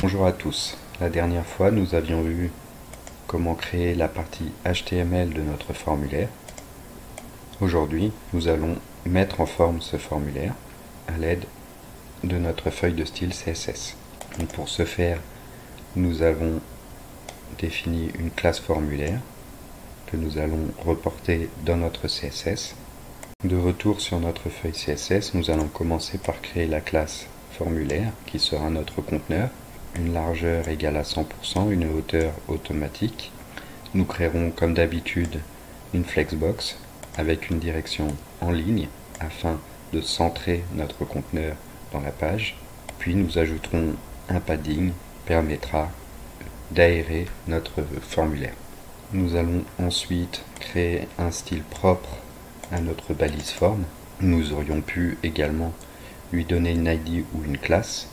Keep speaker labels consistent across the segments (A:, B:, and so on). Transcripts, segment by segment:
A: Bonjour à tous. La dernière fois, nous avions vu comment créer la partie HTML de notre formulaire. Aujourd'hui, nous allons mettre en forme ce formulaire à l'aide de notre feuille de style CSS. Donc pour ce faire, nous avons défini une classe formulaire que nous allons reporter dans notre CSS. De retour sur notre feuille CSS, nous allons commencer par créer la classe formulaire qui sera notre conteneur. Une largeur égale à 100%, une hauteur automatique. Nous créerons comme d'habitude une flexbox avec une direction en ligne afin de centrer notre conteneur dans la page. Puis nous ajouterons un padding qui permettra d'aérer notre formulaire. Nous allons ensuite créer un style propre à notre balise forme. Nous aurions pu également lui donner une ID ou une classe.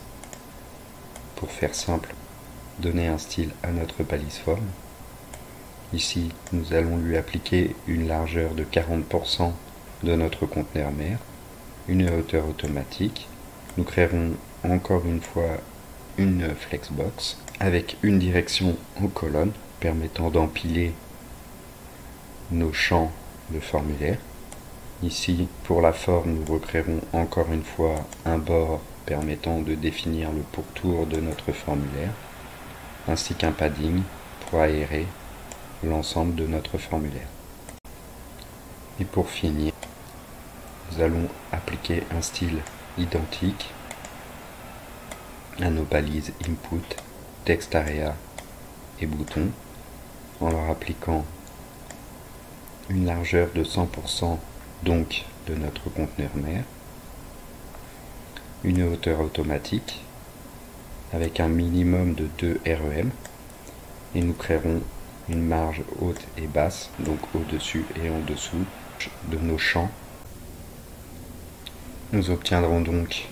A: Pour faire simple, donner un style à notre balise forme. Ici, nous allons lui appliquer une largeur de 40% de notre conteneur mère, une hauteur automatique. Nous créerons encore une fois une flexbox avec une direction en colonne permettant d'empiler nos champs de formulaire. Ici, pour la forme, nous recréerons encore une fois un bord permettant de définir le pourtour de notre formulaire, ainsi qu'un padding pour aérer l'ensemble de notre formulaire. Et pour finir, nous allons appliquer un style identique à nos balises input, text area et bouton, en leur appliquant une largeur de 100% donc de notre conteneur mère, une hauteur automatique avec un minimum de 2 rem et nous créerons une marge haute et basse, donc au-dessus et en dessous de nos champs. Nous obtiendrons donc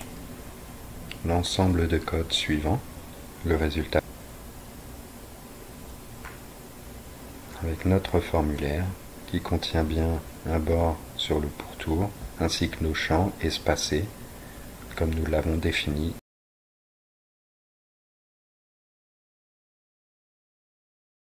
A: l'ensemble de code suivant, le résultat avec notre formulaire qui contient bien un bord sur le pourtour ainsi que nos champs espacés comme nous l'avons défini